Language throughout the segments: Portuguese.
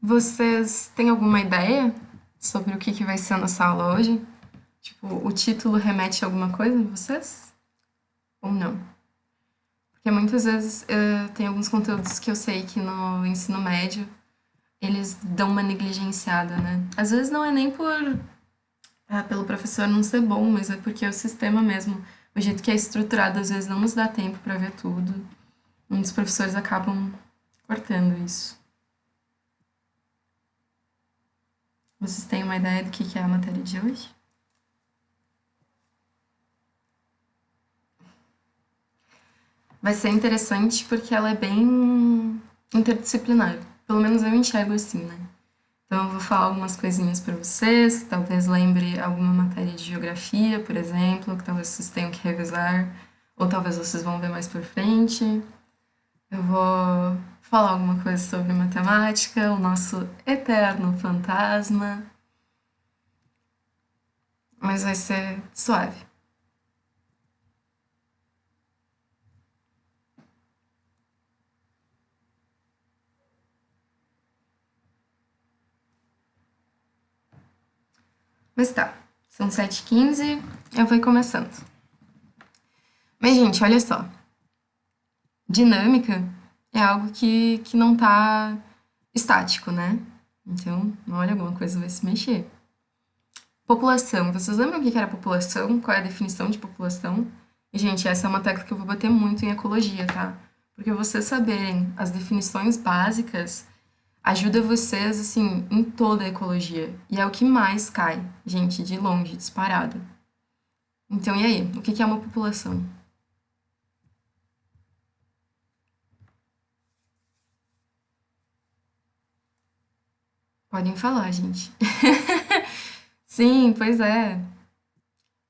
Vocês têm alguma ideia sobre o que vai ser a nossa aula hoje? Tipo, o título remete a alguma coisa em vocês? Ou não? Porque muitas vezes tem alguns conteúdos que eu sei que no ensino médio eles dão uma negligenciada, né? Às vezes não é nem pelo professor não ser bom, mas é porque o sistema mesmo, o jeito que é estruturado, às vezes não nos dá tempo para ver tudo. Muitos professores acabam cortando isso. Vocês têm uma ideia do que é a matéria de hoje? Vai ser interessante porque ela é bem interdisciplinar. Pelo menos eu enxergo assim, né? Então eu vou falar algumas coisinhas para vocês, que talvez lembre alguma matéria de geografia, por exemplo, que talvez vocês tenham que revisar, ou talvez vocês vão ver mais por frente. Eu vou falar alguma coisa sobre matemática, o nosso eterno fantasma, mas vai ser suave. Mas tá, são 7h15, eu vou ir começando. Mas, gente, olha só. Dinâmica é algo que não tá estático, né? Então, uma hora alguma coisa vai se mexer. População. Vocês lembram o que era população? Qual é a definição de população? E, gente, essa é uma tecla que eu vou bater muito em ecologia, tá? Porque vocês saberem as definições básicas ajuda vocês, assim, em toda a ecologia. E é o que mais cai, gente, de longe, disparado. Então, e aí? O que é uma população? Podem falar, gente. Sim, pois é.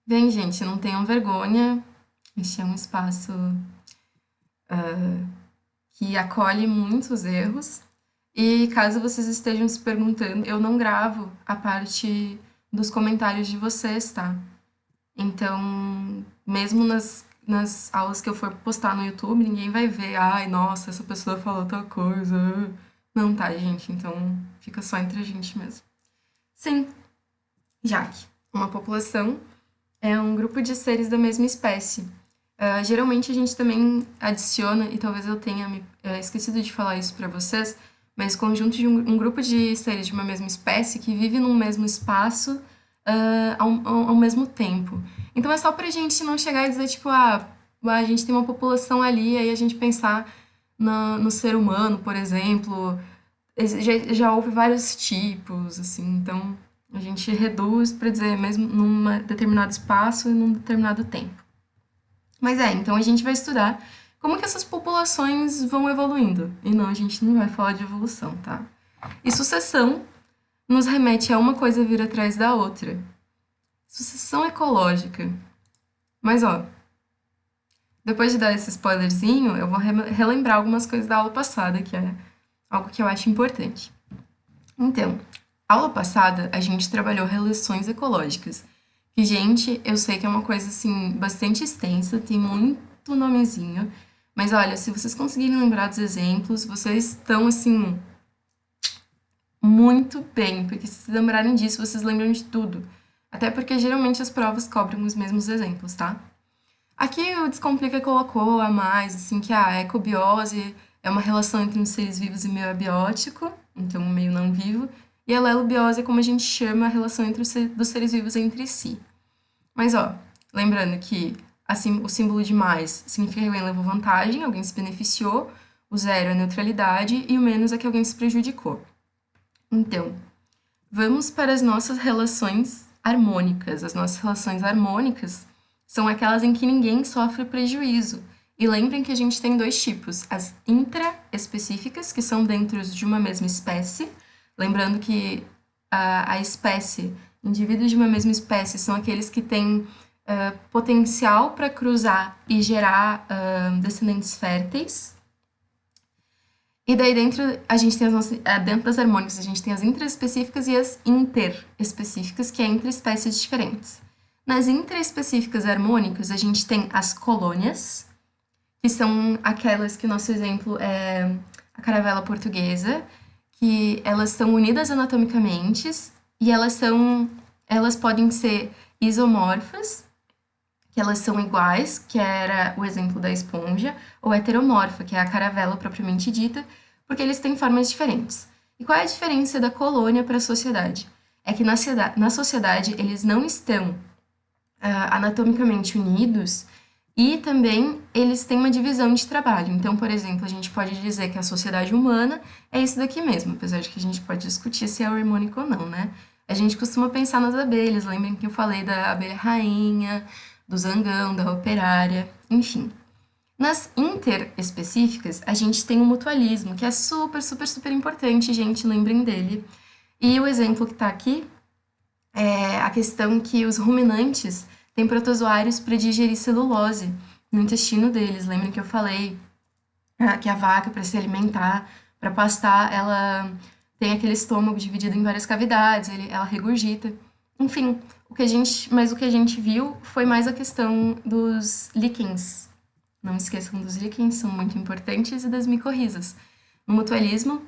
Bem, gente, não tenham vergonha. Este é um espaço que acolhe muitos erros. E caso vocês estejam se perguntando, eu não gravo a parte dos comentários de vocês, tá? Então, mesmo nas aulas que eu for postar no YouTube, ninguém vai ver, ai, nossa, essa pessoa falou tal coisa. Não, tá, gente? Então, fica só entre a gente mesmo. Sim, Jaque, uma população é um grupo de seres da mesma espécie. Geralmente a gente também adiciona, e talvez eu tenha esquecido de falar isso para vocês, mas conjunto de um grupo de seres de uma mesma espécie que vive num mesmo espaço ao mesmo tempo. Então é só pra gente não chegar e dizer, tipo, a gente tem uma população ali, aí a gente pensar no ser humano, por exemplo. Já houve vários tipos, assim, então a gente reduz para dizer mesmo num determinado espaço e num determinado tempo. Mas então a gente vai estudar como que essas populações vão evoluindo. E não, a gente não vai falar de evolução, tá? E sucessão nos remete a uma coisa vir atrás da outra. Sucessão ecológica. Mas, ó, depois de dar esse spoilerzinho, eu vou relembrar algumas coisas da aula passada, que é algo que eu acho importante. Então, aula passada a gente trabalhou relações ecológicas. Que, gente, eu sei que é uma coisa assim bastante extensa, tem muito nomezinho, mas olha, se vocês conseguirem lembrar dos exemplos, vocês estão assim muito bem, porque se vocês lembrarem disso, vocês lembram de tudo. Até porque geralmente as provas cobrem os mesmos exemplos, tá? Aqui o Descomplica colocou a mais, assim, que a ecobiose é uma relação entre os seres vivos e meio abiótico, então o meio não vivo, e a lelobiose é como a gente chama a relação entre dos seres vivos entre si. Mas, ó, lembrando que assim, o símbolo de mais significa que alguém levou vantagem, alguém se beneficiou, o zero é neutralidade e o menos é que alguém se prejudicou. Então, vamos para as nossas relações harmônicas. As nossas relações harmônicas são aquelas em que ninguém sofre prejuízo. E lembrem que a gente tem dois tipos: as intraespecíficas, que são dentro de uma mesma espécie. Lembrando que a espécie, indivíduos de uma mesma espécie, são aqueles que têm potencial para cruzar e gerar descendentes férteis. E daí dentro a gente tem dentro das harmônicas a gente tem as intraespecíficas e as interespecíficas, que é entre espécies diferentes. Nas intraespecíficas harmônicas a gente tem as colônias, que são aquelas que o nosso exemplo é a caravela portuguesa, que elas estão unidas anatomicamente e elas podem ser isomorfas, que elas são iguais, que era o exemplo da esponja, ou heteromorfa, que é a caravela propriamente dita, porque eles têm formas diferentes. E qual é a diferença da colônia para a sociedade? É que na sociedade eles não estão anatomicamente unidos e também eles têm uma divisão de trabalho. Então, por exemplo, a gente pode dizer que a sociedade humana é isso daqui mesmo, apesar de que a gente pode discutir se é harmônico ou não, né? A gente costuma pensar nas abelhas, lembrem que eu falei da abelha rainha, do zangão, da operária, enfim. Nas interespecíficas, a gente tem o mutualismo, que é super, super, super importante, gente, lembrem dele. E o exemplo que está aqui é a questão que os ruminantes têm protozoários para digerir celulose no intestino deles. Lembrem que eu falei que a vaca, para se alimentar, para pastar, ela tem aquele estômago dividido em várias cavidades, ela regurgita. Enfim, mas o que a gente viu foi mais a questão dos líquens. Não esqueçam dos líquens, são muito importantes, e das micorrizas. No mutualismo,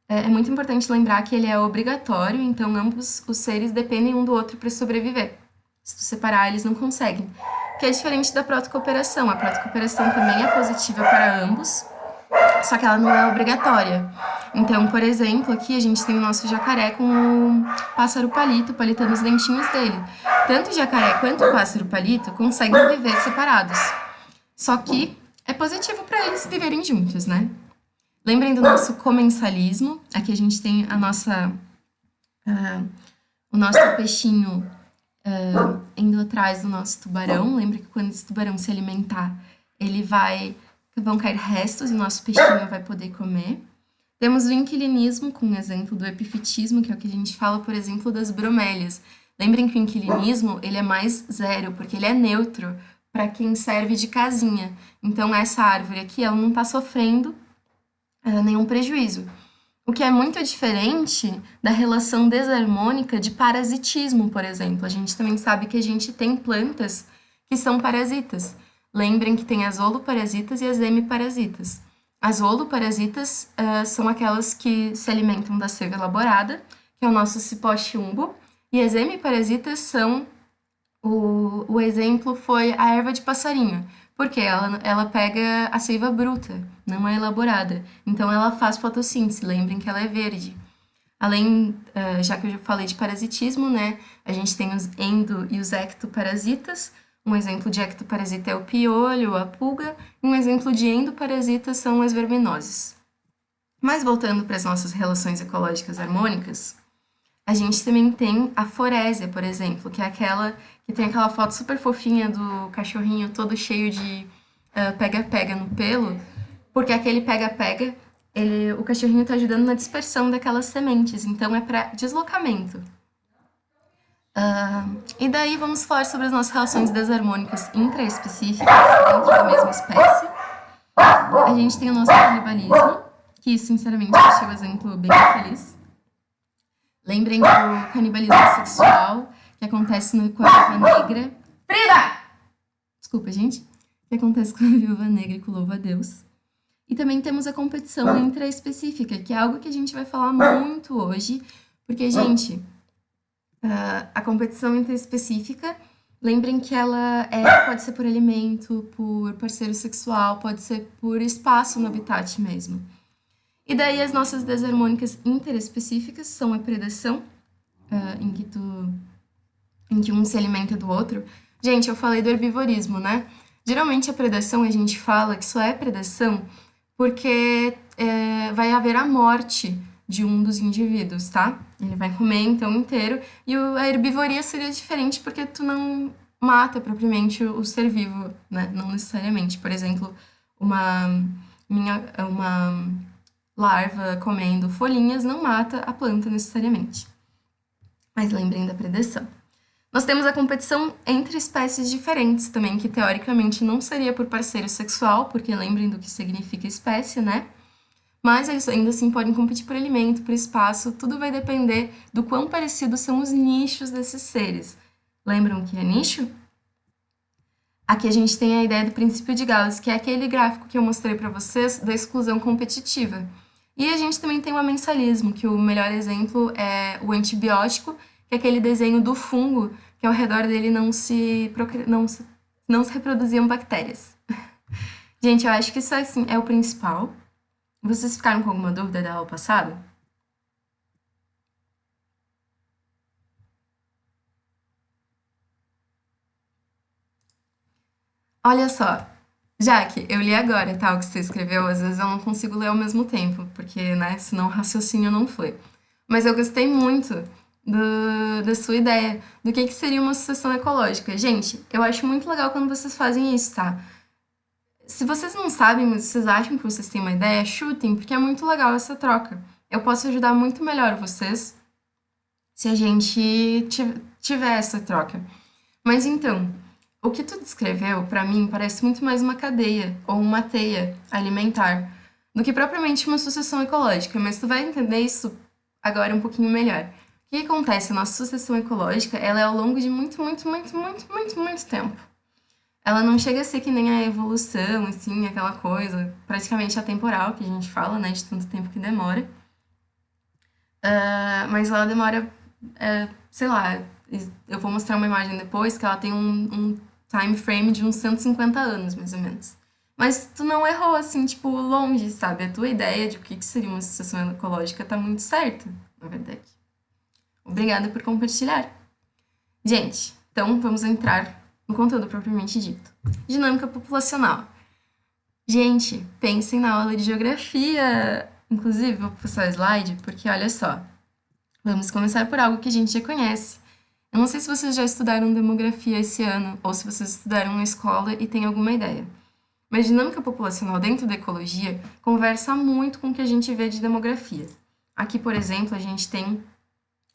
é muito importante lembrar que ele é obrigatório, então ambos os seres dependem um do outro para sobreviver. Se tu separar, eles não conseguem. Que é diferente da protocooperação. A protocooperação também é positiva para ambos, só que ela não é obrigatória. Então, por exemplo, aqui a gente tem o nosso jacaré com o pássaro palito palitando os dentinhos dele. Tanto o jacaré quanto o pássaro palito conseguem viver separados. Só que é positivo para eles viverem juntos, né? Lembrem do nosso comensalismo. Aqui a gente tem o nosso peixinho indo atrás do nosso tubarão. Lembra que quando esse tubarão se alimentar, vão cair restos e o nosso peixinho vai poder comer. Temos o inquilinismo, com o exemplo do epifitismo, que é o que a gente fala, por exemplo, das bromélias. Lembrem que o inquilinismo, ele é mais zero, porque ele é neutro para quem serve de casinha. Então, essa árvore aqui, ela não está sofrendo nenhum prejuízo. O que é muito diferente da relação desarmônica de parasitismo, por exemplo. A gente também sabe que a gente tem plantas que são parasitas. Lembrem que tem as holoparasitas e as hemiparasitas. As holoparasitas são aquelas que se alimentam da seiva elaborada, que é o nosso cipó chumbo, e as hemiparasitas são, o exemplo foi a erva de passarinho, porque ela pega a seiva bruta, não é elaborada. Então ela faz fotossíntese, lembrem que ela é verde. Além, já que eu já falei de parasitismo, né, a gente tem os endo e os ectoparasitas. Um exemplo de ectoparasita é o piolho, a pulga, e um exemplo de endoparasita são as verminoses. Mas voltando para as nossas relações ecológicas harmônicas, a gente também tem a forésia, por exemplo, que é aquela que tem aquela foto super fofinha do cachorrinho todo cheio de pega-pega no pelo, porque aquele pega-pega, o cachorrinho está ajudando na dispersão daquelas sementes, então é para deslocamento. E daí vamos falar sobre as nossas relações desarmônicas intraespecíficas dentro da mesma espécie. A gente tem o nosso canibalismo, que sinceramente eu achei o exemplo bem feliz. Lembrem do canibalismo sexual, que acontece com a viúva negra. Frida! Desculpa, gente. Que acontece com a viúva negra e com o louva-a-Deus. E também temos a competição intraespecífica, que é algo que a gente vai falar muito hoje, porque, gente, a competição intraespecífica, lembrem que ela pode ser por alimento, por parceiro sexual, pode ser por espaço no habitat mesmo. E daí as nossas desarmônicas interespecíficas são a predação, em que um se alimenta do outro. Gente, eu falei do herbivorismo, né? Geralmente a predação, a gente fala que só é predação porque vai haver a morte de um dos indivíduos, tá? Ele vai comer então inteiro, e a herbivoria seria diferente porque tu não mata propriamente o ser vivo, né? Não necessariamente. Por exemplo, uma larva comendo folhinhas não mata a planta necessariamente. Mas lembrem da predação. Nós temos a competição entre espécies diferentes também, que teoricamente não seria por parceiro sexual, porque lembrem do que significa espécie, né? Mas eles ainda assim podem competir por alimento, por espaço, tudo vai depender do quão parecidos são os nichos desses seres. Lembram o que é nicho? Aqui a gente tem a ideia do princípio de Gauss, que é aquele gráfico que eu mostrei para vocês da exclusão competitiva. E a gente também tem o amensalismo, que o melhor exemplo é o antibiótico, que é aquele desenho do fungo, que ao redor dele não se reproduziam bactérias. Gente, eu acho que isso assim, é o principal. Vocês ficaram com alguma dúvida da aula passada? Olha só, Jaque, eu li agora, tá, o que você escreveu. Às vezes eu não consigo ler ao mesmo tempo, porque, né, senão o raciocínio não foi. Mas eu gostei muito da sua ideia, do que seria uma sucessão ecológica. Gente, eu acho muito legal quando vocês fazem isso, tá? Se vocês não sabem, mas vocês acham que vocês têm uma ideia, chutem, porque é muito legal essa troca. Eu posso ajudar muito melhor vocês se a gente tiver essa troca. Mas então, o que tu descreveu, pra mim, parece muito mais uma cadeia ou uma teia alimentar do que propriamente uma sucessão ecológica, mas tu vai entender isso agora um pouquinho melhor. O que acontece? A nossa sucessão ecológica, ela é ao longo de muito, muito, muito, muito, muito, muito tempo. Ela não chega a ser que nem a evolução, assim, aquela coisa praticamente atemporal que a gente fala, né, de tanto tempo que demora. Mas ela demora, sei lá, eu vou mostrar uma imagem depois que ela tem um time frame de uns 150 anos, mais ou menos. Mas tu não errou, assim, tipo, longe, sabe? A tua ideia de o que seria uma sucessão ecológica tá muito certa, na verdade. Obrigada por compartilhar. Gente, então vamos entrar no conteúdo propriamente dito. Dinâmica populacional. Gente, pensem na aula de geografia. Inclusive, vou passar o slide, porque olha só. Vamos começar por algo que a gente já conhece. Eu não sei se vocês já estudaram demografia esse ano, ou se vocês estudaram na escola e têm alguma ideia. Mas dinâmica populacional dentro da ecologia conversa muito com o que a gente vê de demografia. Aqui, por exemplo, a gente tem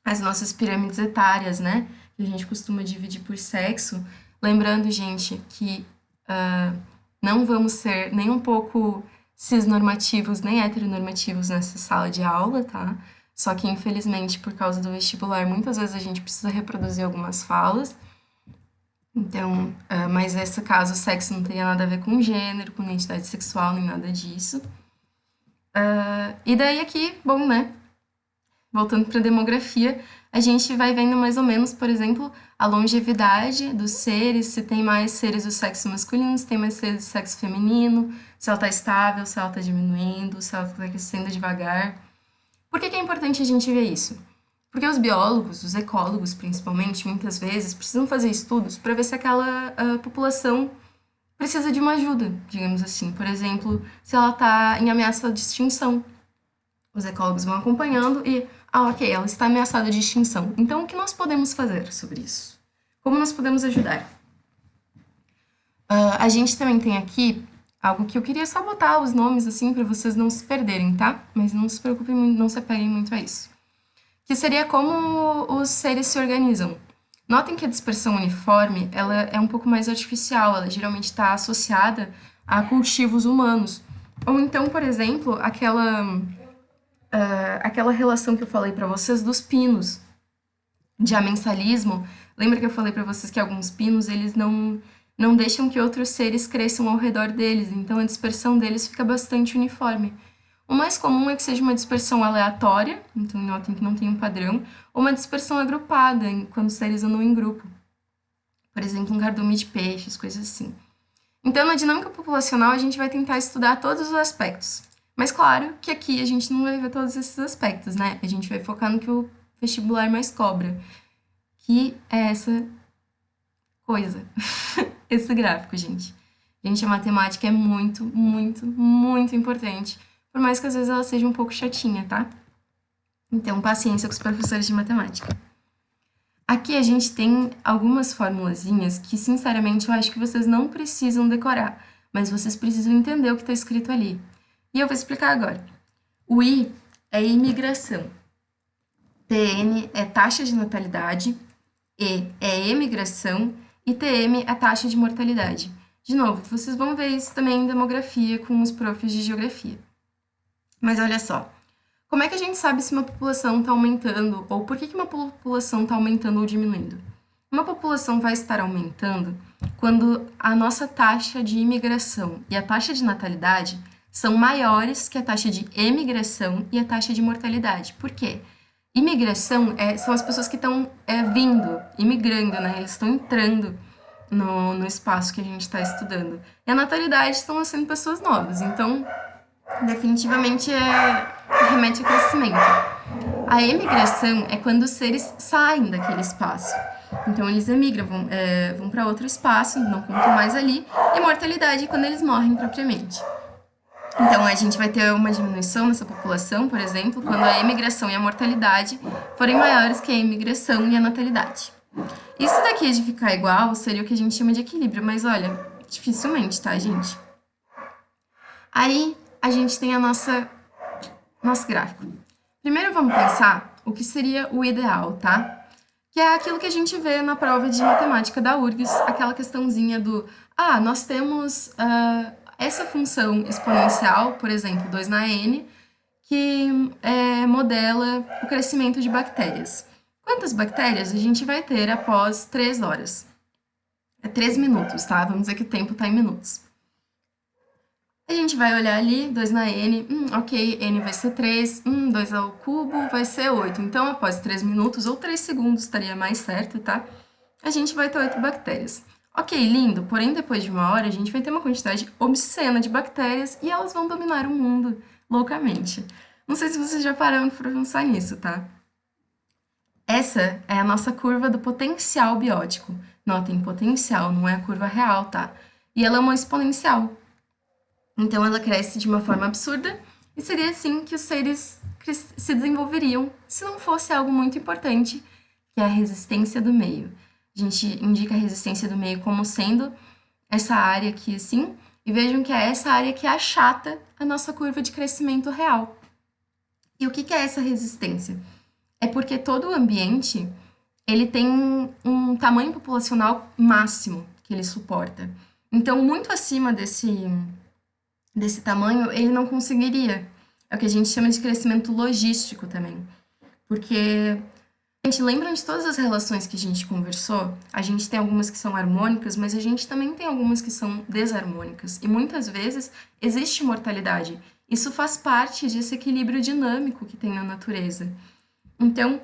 as nossas pirâmides etárias, né? Que a gente costuma dividir por sexo. Lembrando, gente, que não vamos ser nem um pouco cisnormativos nem heteronormativos nessa sala de aula, tá? Só que, infelizmente, por causa do vestibular, muitas vezes a gente precisa reproduzir algumas falas. Então, mas nesse caso, o sexo não teria nada a ver com gênero, com identidade sexual, nem nada disso. E daí aqui, bom, né? Voltando para a demografia, a gente vai vendo mais ou menos, por exemplo, a longevidade dos seres, se tem mais seres do sexo masculino, se tem mais seres do sexo feminino, se ela está estável, se ela está diminuindo, se ela está crescendo devagar. Por que é importante a gente ver isso? Porque os biólogos, os ecólogos principalmente, muitas vezes precisam fazer estudos para ver se aquela população precisa de uma ajuda, digamos assim. Por exemplo, se ela está em ameaça de extinção. Os ecólogos vão acompanhando e, ok, ela está ameaçada de extinção. Então, o que nós podemos fazer sobre isso? Como nós podemos ajudar? A gente também tem aqui algo que eu queria só botar os nomes assim para vocês não se perderem, tá? Mas não se preocupem muito, não se apeguem muito a isso. Que seria como os seres se organizam. Notem que a dispersão uniforme, ela é um pouco mais artificial, ela geralmente está associada a cultivos humanos. Ou então, por exemplo, aquela relação que eu falei para vocês dos pinos, de amensalismo. Lembra que eu falei para vocês que alguns pinos, eles não deixam que outros seres cresçam ao redor deles, então a dispersão deles fica bastante uniforme. O mais comum é que seja uma dispersão aleatória, então notem que não tem um padrão, ou uma dispersão agrupada, quando os seres andam em grupo. Por exemplo, um cardume de peixes, coisas assim. Então, na dinâmica populacional, a gente vai tentar estudar todos os aspectos. Mas claro que aqui a gente não vai ver todos esses aspectos, né? A gente vai focar no que o vestibular mais cobra, que é essa coisa, esse gráfico, gente. Gente, a matemática é muito, muito, muito importante, por mais que às vezes ela seja um pouco chatinha, tá? Então, paciência com os professores de matemática. Aqui a gente tem algumas formulazinhas que, sinceramente, eu acho que vocês não precisam decorar, mas vocês precisam entender o que está escrito ali. E eu vou explicar agora. O I é imigração, TN é taxa de natalidade, E é emigração e TM é taxa de mortalidade. De novo, vocês vão ver isso também em demografia com os profs de geografia. Mas olha só, como é que a gente sabe se uma população está aumentando ou por que uma população está aumentando ou diminuindo? Uma população vai estar aumentando quando a nossa taxa de imigração e a taxa de natalidade são maiores que a taxa de emigração e a taxa de mortalidade. Por quê? Imigração são as pessoas que estão vindo, imigrando, né? Eles estão entrando no espaço que a gente está estudando. E a natalidade estão nascendo pessoas novas. Então, definitivamente remete a crescimento. A emigração é quando os seres saem daquele espaço. Então, eles emigram, vão para outro espaço, não contam mais ali. E mortalidade é quando eles morrem propriamente. Então, a gente vai ter uma diminuição nessa população, por exemplo, quando a emigração e a mortalidade forem maiores que a imigração e a natalidade. Isso daqui de ficar igual seria o que a gente chama de equilíbrio, mas olha, dificilmente, tá, gente? Aí, a gente tem nosso gráfico. Primeiro, vamos pensar o que seria o ideal, tá? Que é aquilo que a gente vê na prova de matemática da URGS, aquela questãozinha do, nós temos essa função exponencial, por exemplo, 2 na n, que modela o crescimento de bactérias. Quantas bactérias a gente vai ter após 3 horas? É 3 minutos, tá? Vamos dizer que o tempo está em minutos. A gente vai olhar ali, 2 na n, ok, n vai ser 3, 2 ao cubo vai ser 8. Então, após 3 minutos ou 3 segundos, estaria mais certo, tá? A gente vai ter 8 bactérias. Ok, lindo, porém depois de 1 hora a gente vai ter uma quantidade obscena de bactérias e elas vão dominar o mundo loucamente. Não sei se vocês já pararam para pensar nisso, tá? Essa é a nossa curva do potencial biótico. Notem, potencial, não é a curva real, tá? E ela é uma exponencial. Então, ela cresce de uma forma absurda e seria assim que os seres se desenvolveriam se não fosse algo muito importante, que é a resistência do meio. A gente indica a resistência do meio como sendo essa área aqui, assim, e vejam que é essa área que achata a nossa curva de crescimento real. E o que é essa resistência? É porque todo o ambiente, ele tem um tamanho populacional máximo que ele suporta. Então, muito acima desse tamanho, ele não conseguiria. É o que a gente chama de crescimento logístico também. Porque a gente lembra de todas as relações que a gente conversou? A gente tem algumas que são harmônicas, mas a gente também tem algumas que são desarmônicas. E muitas vezes existe mortalidade. Isso faz parte desse equilíbrio dinâmico que tem na natureza. Então,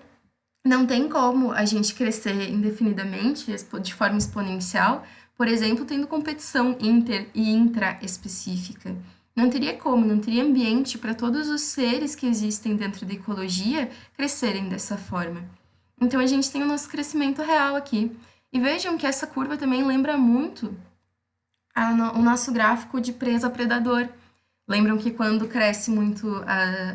não tem como a gente crescer indefinidamente, de forma exponencial, por exemplo, tendo competição inter e intraespecífica. Não teria como, não teria ambiente para todos os seres que existem dentro da ecologia crescerem dessa forma. Então, a gente tem o nosso crescimento real aqui. E vejam que essa curva também lembra muito o nosso gráfico de presa-predador. Lembram que quando cresce muito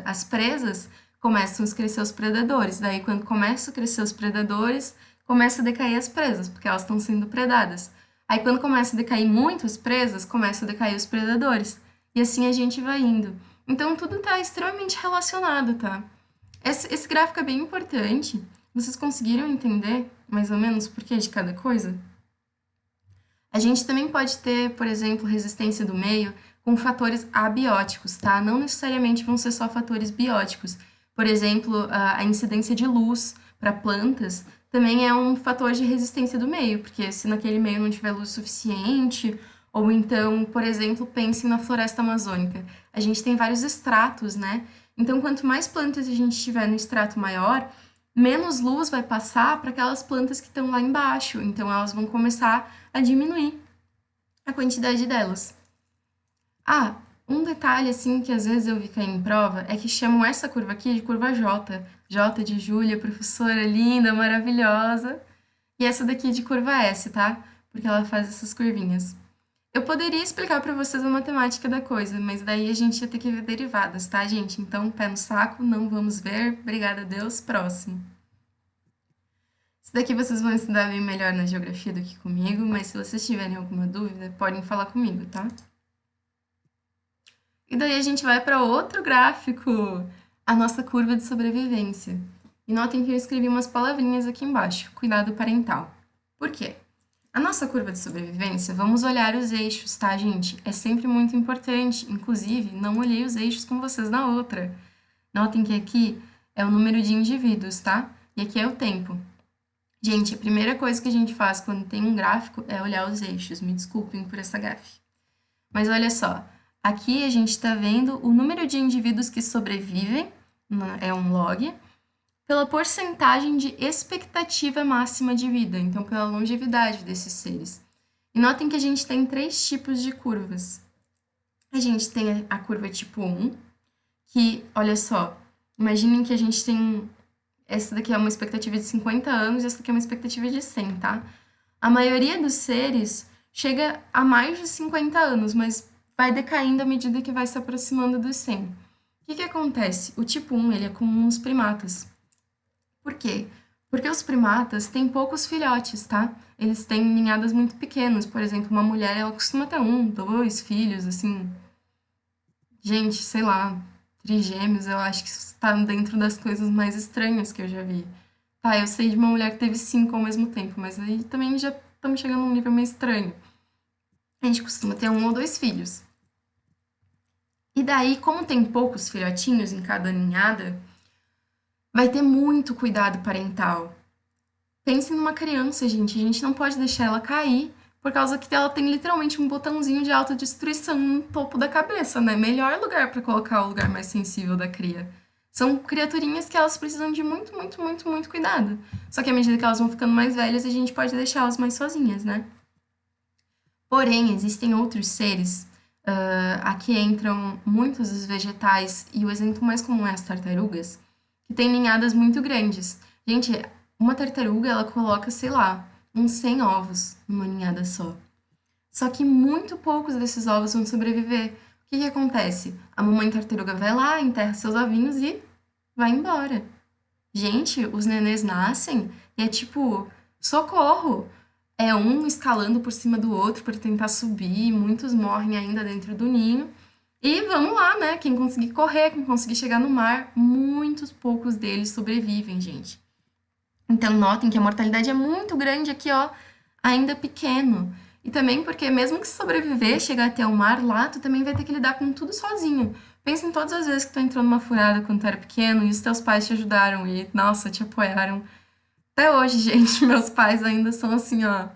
as presas, começam a crescer os predadores. Daí, quando começam a crescer os predadores, começa a decair as presas, porque elas estão sendo predadas. Aí, quando começa a decair muito as presas, começam a decair os predadores. E assim a gente vai indo. Então, tudo está extremamente relacionado, tá? Esse gráfico é bem importante. Vocês conseguiram entender, mais ou menos, o porquê de cada coisa? A gente também pode ter, por exemplo, resistência do meio com fatores abióticos, tá? Não necessariamente vão ser só fatores bióticos. Por exemplo, a incidência de luz para plantas também é um fator de resistência do meio, porque se naquele meio não tiver luz suficiente, ou então, por exemplo, pense na floresta amazônica. A gente tem vários estratos, né? Então, quanto mais plantas a gente tiver no estrato maior, menos luz vai passar para aquelas plantas que estão lá embaixo. Então, elas vão começar a diminuir a quantidade delas. Um detalhe, assim, que às vezes eu vi cair em prova é que chamam essa curva aqui de curva J. J de Júlia, professora linda, maravilhosa. E essa daqui de curva S, tá? Porque ela faz essas curvinhas. Eu poderia explicar para vocês a matemática da coisa, mas daí a gente ia ter que ver derivadas, tá, gente? Então, pé no saco, não vamos ver. Obrigada a Deus. Próximo. Isso daqui vocês vão estudar bem melhor na geografia do que comigo, mas se vocês tiverem alguma dúvida, podem falar comigo, tá? E daí a gente vai para outro gráfico, a nossa curva de sobrevivência. E notem que eu escrevi umas palavrinhas aqui embaixo, cuidado parental. Por quê? A nossa curva de sobrevivência, vamos olhar os eixos, tá, gente? É sempre muito importante. Inclusive, não olhei os eixos com vocês na outra. Notem que aqui é o número de indivíduos, tá? E aqui é o tempo. Gente, a primeira coisa que a gente faz quando tem um gráfico é olhar os eixos. Me desculpem por essa gafe. Mas olha só, Aqui a gente está vendo o número de indivíduos que sobrevivem, é um log, pela porcentagem de expectativa máxima de vida, então pela longevidade desses seres. E notem que a gente tem três tipos de curvas. A gente tem a curva tipo 1, que, olha só, imaginem que a gente tem. Essa daqui é uma expectativa de 50 anos e essa daqui é uma expectativa de 100, tá? A maioria dos seres chega a mais de 50 anos, mas vai decaindo à medida que vai se aproximando dos 100. O que acontece? O tipo 1 ele é comum nos primatas. Por quê? Porque os primatas têm poucos filhotes, tá? Eles têm ninhadas muito pequenos. Por exemplo, uma mulher, ela costuma ter um, dois filhos, assim. Gente, sei lá, trigêmeos, eu acho que isso está dentro das coisas mais estranhas que eu já vi. Tá, eu sei de uma mulher que teve cinco ao mesmo tempo, mas aí também já estamos chegando num nível meio estranho. A gente costuma ter um ou dois filhos. E daí, como tem poucos filhotinhos em cada ninhada, vai ter muito cuidado parental. Pensem numa criança, gente. A gente não pode deixar ela cair, por causa que ela tem literalmente um botãozinho de autodestruição no topo da cabeça, né? Melhor lugar para colocar o lugar mais sensível da cria. São criaturinhas que elas precisam de muito, muito, muito, muito cuidado. Só que à medida que elas vão ficando mais velhas, a gente pode deixá-las mais sozinhas, né? Porém, existem outros seres, aqui entram muitos dos vegetais, e o exemplo mais comum é as tartarugas, que têm ninhadas muito grandes. Gente, uma tartaruga, ela coloca, sei lá, uns 100 ovos numa ninhada só. Só que muito poucos desses ovos vão sobreviver. O que acontece? A mamãe tartaruga vai lá, enterra seus ovinhos e vai embora. Gente, os nenês nascem e é tipo, socorro! É um escalando por cima do outro para tentar subir, muitos morrem ainda dentro do ninho. E vamos lá, né? Quem conseguir correr, quem conseguir chegar no mar, muitos poucos deles sobrevivem, gente. Então, notem que a mortalidade é muito grande aqui, ó, ainda pequeno. E também porque, mesmo que sobreviver, chegar até o mar lá, tu também vai ter que lidar com tudo sozinho. Pensa em todas as vezes que tu entrou numa furada quando tu era pequeno e os teus pais te ajudaram e, nossa, te apoiaram. Até hoje, gente, meus pais ainda são assim, ó,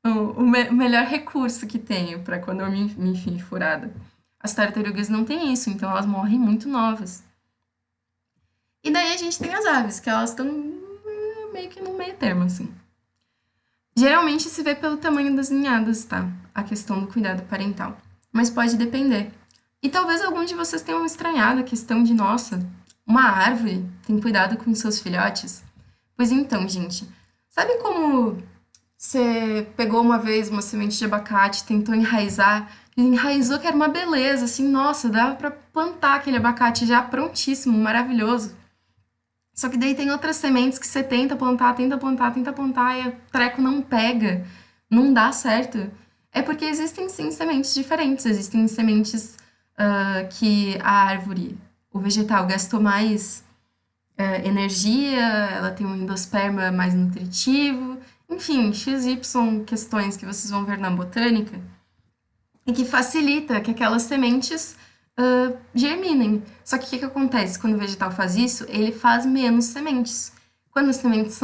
o melhor recurso que tenho para quando eu me enfio em furada. As tartarugas não têm isso, então elas morrem muito novas. E daí a gente tem as aves, que elas estão meio que no meio termo, assim. Geralmente se vê pelo tamanho das ninhadas, tá? A questão do cuidado parental. Mas pode depender. E talvez algum de vocês tenham estranhado a questão de, nossa, uma árvore tem cuidado com seus filhotes? Pois então, gente, sabe como você pegou uma vez uma semente de abacate, tentou enraizar, e enraizou que era uma beleza, assim, nossa, dava pra plantar aquele abacate já prontíssimo, maravilhoso. Só que daí tem outras sementes que você tenta plantar, tenta plantar, tenta plantar e o treco não pega, não dá certo. É porque existem sim sementes diferentes, existem sementes que a árvore, o vegetal gastou mais energia, ela tem um endosperma mais nutritivo, enfim, XY questões que vocês vão ver na botânica, e que facilita que aquelas sementes germinem. Só que o que acontece? Quando o vegetal faz isso, ele faz menos sementes. Quando as sementes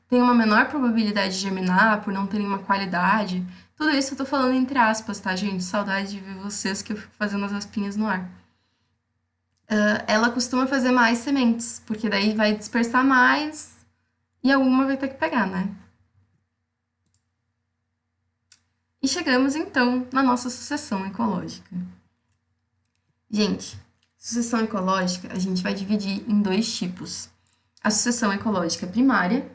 têm uma menor probabilidade de germinar, por não terem uma qualidade, tudo isso eu tô falando entre aspas, tá, gente? Saudade de ver vocês que eu fico fazendo as aspinhas no ar. Ela costuma fazer mais sementes, porque daí vai dispersar mais e alguma vai ter que pegar, né? E chegamos então na nossa sucessão ecológica. Gente, sucessão ecológica a gente vai dividir em dois tipos: a sucessão ecológica primária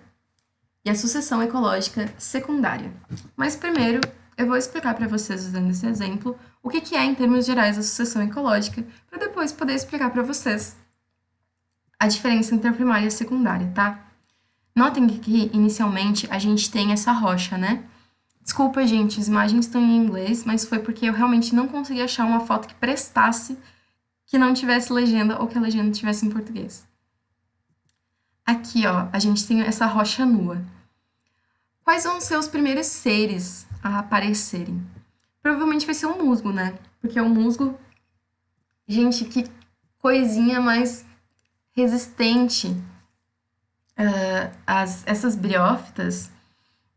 e a sucessão ecológica secundária. Mas primeiro eu vou explicar para vocês, usando esse exemplo, o que é, em termos gerais, a sucessão ecológica, para depois poder explicar para vocês a diferença entre a primária e a secundária, tá? Notem que inicialmente a gente tem essa rocha, né? Desculpa, gente, as imagens estão em inglês, mas foi porque eu realmente não consegui achar uma foto que prestasse, que não tivesse legenda ou que a legenda tivesse em português. Aqui, ó, a gente tem essa rocha nua. Quais vão ser os primeiros seres a aparecerem? Provavelmente vai ser um musgo, né? Porque o musgo, gente, que coisinha mais resistente. Essas briófitas,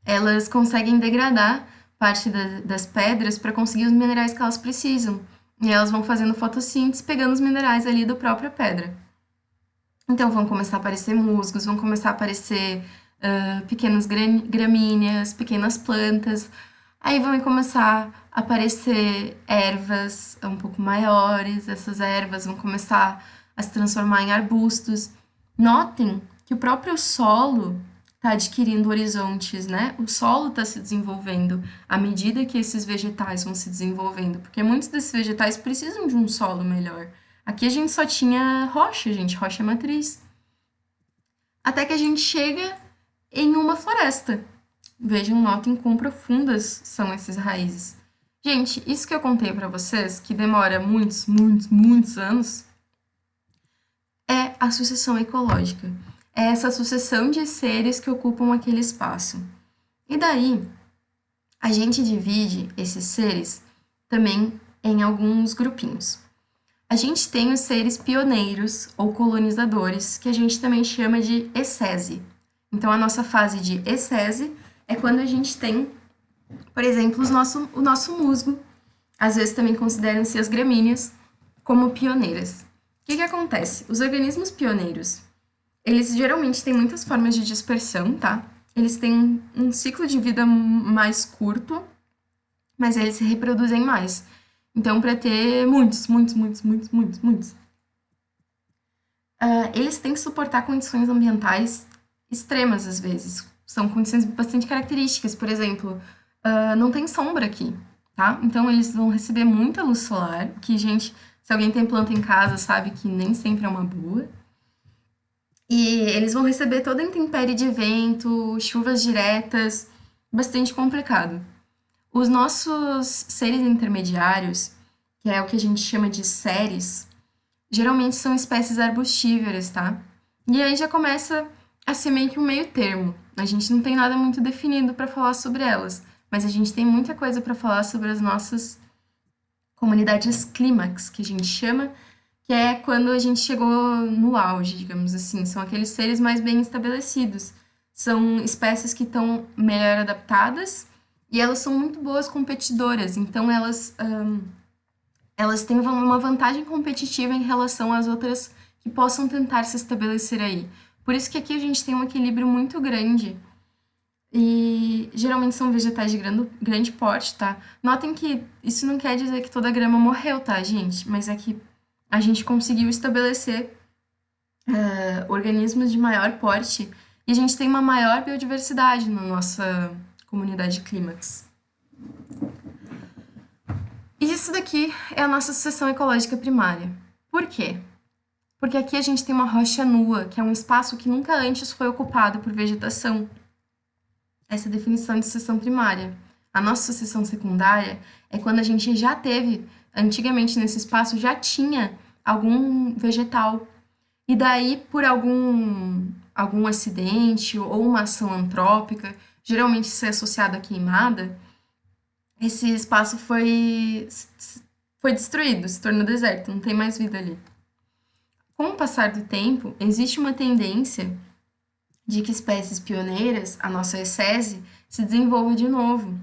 elas conseguem degradar parte das pedras para conseguir os minerais que elas precisam. E elas vão fazendo fotossíntese, pegando os minerais ali da própria pedra. Então vão começar a aparecer musgos, vão começar a aparecer pequenas gramíneas, pequenas plantas. Aí vão começar a aparecer ervas um pouco maiores, essas ervas vão começar a se transformar em arbustos. Notem que o próprio solo está adquirindo horizontes, né? O solo está se desenvolvendo à medida que esses vegetais vão se desenvolvendo, porque muitos desses vegetais precisam de um solo melhor. Aqui a gente só tinha rocha, gente, rocha matriz. Até que a gente chega em uma floresta. Vejam, notem quão profundas são essas raízes. Gente, isso que eu contei para vocês, que demora muitos, muitos, muitos anos, é a sucessão ecológica. É essa sucessão de seres que ocupam aquele espaço. E daí, a gente divide esses seres também em alguns grupinhos. A gente tem os seres pioneiros ou colonizadores, que a gente também chama de ecese. Então, a nossa fase de ecese é quando a gente tem, por exemplo, o nosso musgo. Às vezes também consideram-se as gramíneas como pioneiras. O que acontece? Os organismos pioneiros, eles geralmente têm muitas formas de dispersão, tá? Eles têm um ciclo de vida mais curto, mas eles se reproduzem mais. Então, para ter muitos, eles têm que suportar condições ambientais extremas, às vezes. São condições bastante características. Por exemplo, não tem sombra aqui, tá? Então, eles vão receber muita luz solar, que, gente, se alguém tem planta em casa, sabe que nem sempre é uma boa. E eles vão receber toda a intempérie de vento, chuvas diretas, bastante complicado. Os nossos seres intermediários, que é o que a gente chama de séres, geralmente são espécies arbustíveras, tá? E aí já começa a ser meio que um meio termo. A gente não tem nada muito definido para falar sobre elas, mas a gente tem muita coisa para falar sobre as nossas comunidades clímax, que a gente chama, que é quando a gente chegou no auge, digamos assim. São aqueles seres mais bem estabelecidos. São espécies que estão melhor adaptadas e elas são muito boas competidoras. Então, elas têm uma vantagem competitiva em relação às outras que possam tentar se estabelecer aí. Por isso que aqui a gente tem um equilíbrio muito grande. E geralmente são vegetais de grande porte, tá? Notem que isso não quer dizer que toda a grama morreu, tá, gente? Mas é que a gente conseguiu estabelecer organismos de maior porte e a gente tem uma maior biodiversidade na nossa comunidade clímax. E isso daqui é a nossa sucessão ecológica primária. Por quê? Porque aqui a gente tem uma rocha nua, que é um espaço que nunca antes foi ocupado por vegetação. Essa é a definição de sucessão primária. A nossa sucessão secundária é quando a gente já teve, antigamente nesse espaço, já tinha algum vegetal. E daí, por algum acidente ou uma ação antrópica, geralmente isso é associado à queimada, esse espaço foi destruído, se tornou deserto, não tem mais vida ali. Com o passar do tempo, existe uma tendência de que espécies pioneiras, a nossa ecese, se desenvolva de novo.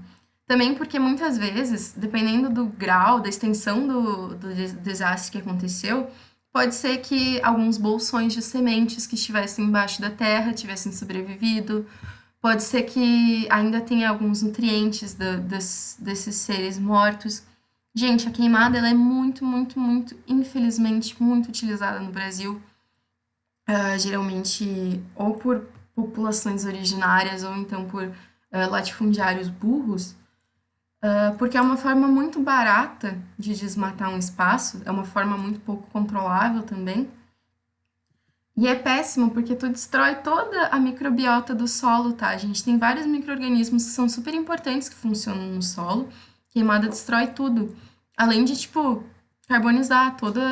Também porque muitas vezes, dependendo do grau, da extensão do desastre que aconteceu, pode ser que alguns bolsões de sementes que estivessem embaixo da terra tivessem sobrevivido, pode ser que ainda tenha alguns nutrientes desses seres mortos. Gente, a queimada ela é muito, infelizmente, muito utilizada no Brasil, geralmente ou por populações originárias ou então por latifundiários burros, porque é uma forma muito barata de desmatar um espaço, é uma forma muito pouco controlável também. E é péssimo porque tu destrói toda a microbiota do solo, tá? A gente tem vários micro-organismos que são super importantes que funcionam no solo. Queimada destrói tudo. Além de, tipo, carbonizar toda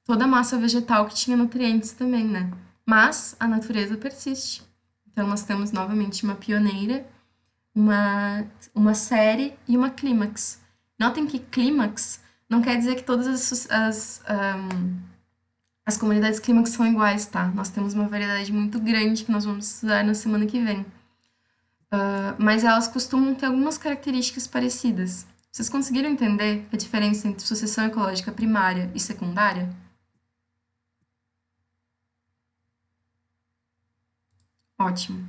a massa vegetal que tinha nutrientes também, né? Mas a natureza persiste. Então nós temos novamente uma pioneira, uma série e uma clímax. Notem que clímax não quer dizer que todas as comunidades clímax são iguais, tá? Nós temos uma variedade muito grande que nós vamos estudar na semana que vem. mas elas costumam ter algumas características parecidas. Vocês conseguiram entender a diferença entre sucessão ecológica primária e secundária? Ótimo.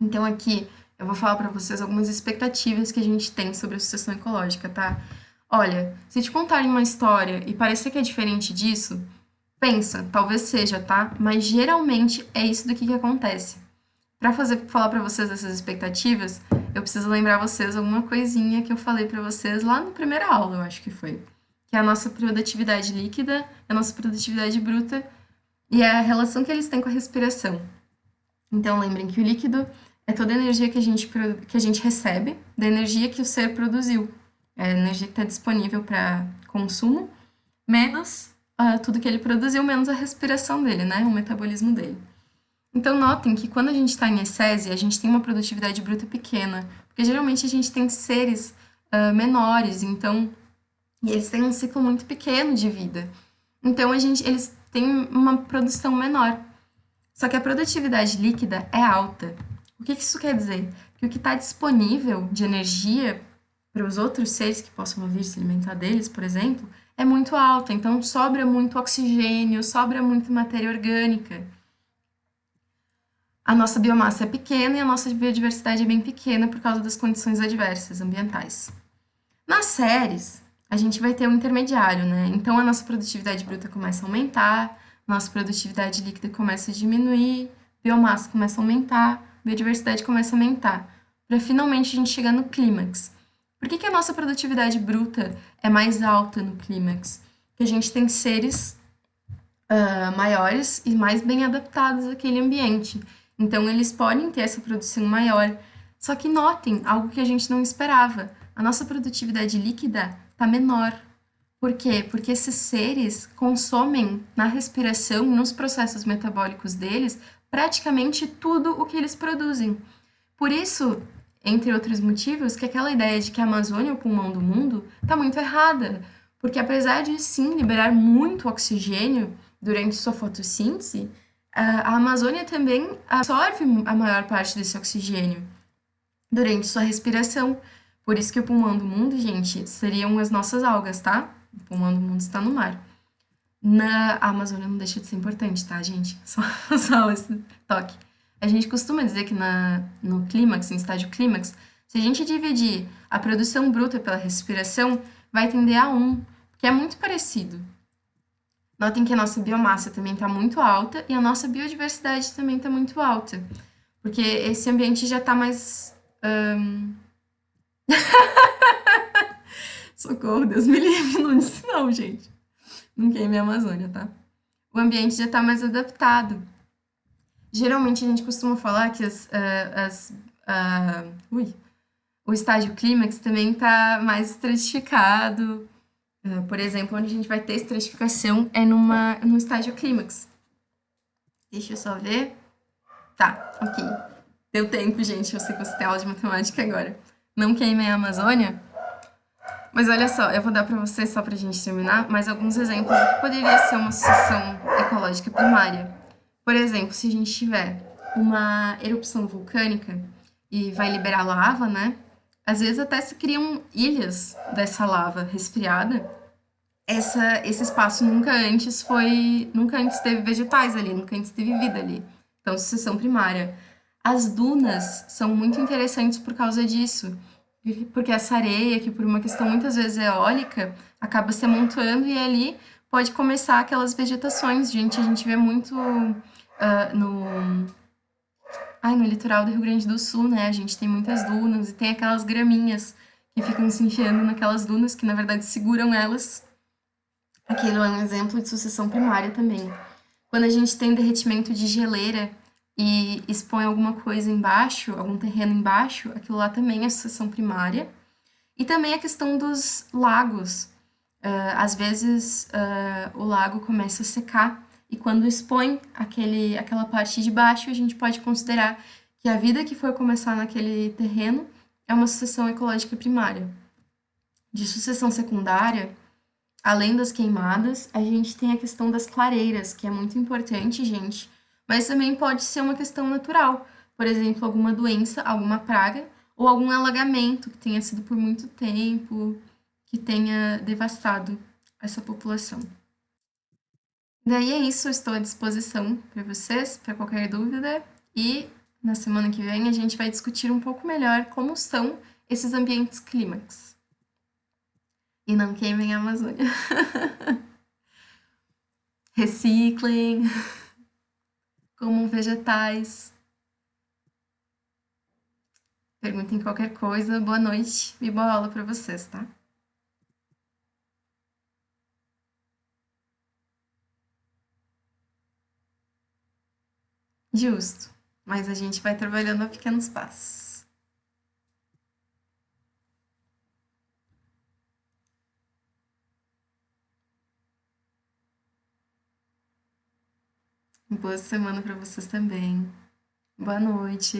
Então aqui eu vou falar para vocês algumas expectativas que a gente tem sobre a sucessão ecológica, tá? Olha, se te contarem uma história e parecer que é diferente disso, pensa, talvez seja, tá? Mas geralmente é isso daqui que acontece. Para falar para vocês dessas expectativas, eu preciso lembrar vocês alguma coisinha que eu falei para vocês lá na primeira aula, eu acho que foi, que é a nossa produtividade líquida, a nossa produtividade bruta e a relação que eles têm com a respiração. Então, lembrem que o líquido é toda a energia que a gente recebe da energia que o ser produziu. É a energia que está disponível para consumo, menos tudo que ele produziu, menos a respiração dele, né? O metabolismo dele. Então, notem que quando a gente está em excese, a gente tem uma produtividade bruta pequena, porque geralmente a gente tem seres menores, então, e eles têm um ciclo muito pequeno de vida. Então, eles têm uma produção menor. Só que a produtividade líquida é alta. O que isso quer dizer? Que o que está disponível de energia para os outros seres que possam vir se alimentar deles, por exemplo, é muito alta. Então, sobra muito oxigênio, sobra muito matéria orgânica. A nossa biomassa é pequena e a nossa biodiversidade é bem pequena por causa das condições adversas ambientais. Nas séries, a gente vai ter um intermediário, né? Então, a nossa produtividade bruta começa a aumentar, nossa produtividade líquida começa a diminuir, biomassa começa a aumentar, biodiversidade começa a aumentar, para finalmente a gente chegar no clímax. Por que a nossa produtividade bruta é mais alta no clímax? Porque a gente tem seres maiores e mais bem adaptados àquele ambiente. Então, eles podem ter essa produção maior. Só que notem algo que a gente não esperava. A nossa produtividade líquida está menor. Por quê? Porque esses seres consomem na respiração, nos processos metabólicos deles, praticamente tudo o que eles produzem. Por isso, entre outros motivos, que aquela ideia de que a Amazônia é o pulmão do mundo está muito errada. Porque apesar de sim liberar muito oxigênio durante sua fotossíntese, a Amazônia também absorve a maior parte desse oxigênio durante sua respiração. Por isso que o pulmão do mundo, gente, seriam as nossas algas, tá? O pulmão do mundo está no mar. A Amazônia não deixa de ser importante, tá, gente? Só esse toque. A gente costuma dizer que no clímax, no estágio clímax, se a gente dividir a produção bruta pela respiração, vai tender a 1, que é muito parecido. Notem que a nossa biomassa também está muito alta e a nossa biodiversidade também está muito alta. Porque esse ambiente já está mais. Socorro, Deus me livre, não disse não, gente. Não queime a Amazônia, tá? O ambiente já está mais adaptado. Geralmente a gente costuma falar que o estágio clímax também está mais estratificado. Por exemplo, onde a gente vai ter estratificação é no estágio clímax. Deixa eu só ver. Tá, ok. Deu tempo, gente. Eu sei que você tem aula de matemática agora. Não queimem a Amazônia. Mas olha só, eu vou dar para vocês, só pra gente terminar, mais alguns exemplos do que poderia ser uma sucessão ecológica primária. Por exemplo, se a gente tiver uma erupção vulcânica e vai liberar lava, né? Às vezes até se criam ilhas dessa lava resfriada. Esse espaço nunca antes teve vegetais ali, nunca antes teve vida ali. Então, sucessão primária. As dunas são muito interessantes por causa disso, porque essa areia, que por uma questão muitas vezes eólica, acaba se amontoando e ali pode começar aquelas vegetações. Gente, a gente vê muito no litoral do Rio Grande do Sul, né? A gente tem muitas dunas e tem aquelas graminhas que ficam se enfiando naquelas dunas, que na verdade seguram elas. Aquilo é um exemplo de sucessão primária também. Quando a gente tem derretimento de geleira e expõe alguma coisa embaixo, algum terreno embaixo, aquilo lá também é sucessão primária. E também a questão dos lagos. Às vezes o lago começa a secar e quando expõe aquela parte de baixo, a gente pode considerar que a vida que for começar naquele terreno é uma sucessão ecológica primária. De sucessão secundária, além das queimadas, a gente tem a questão das clareiras, que é muito importante, gente, mas também pode ser uma questão natural. por exemplo, alguma doença, alguma praga ou algum alagamento que tenha sido por muito tempo, que tenha devastado essa população. Daí é isso, eu estou à disposição para vocês, para qualquer dúvida, e na semana que vem a gente vai discutir um pouco melhor como são esses ambientes clímax. E não queimem a Amazônia. Reciclem, comam vegetais, perguntem qualquer coisa. Boa noite e boa aula para vocês, tá? Justo. Mas a gente vai trabalhando a pequenos passos. Boa semana para vocês também. Boa noite.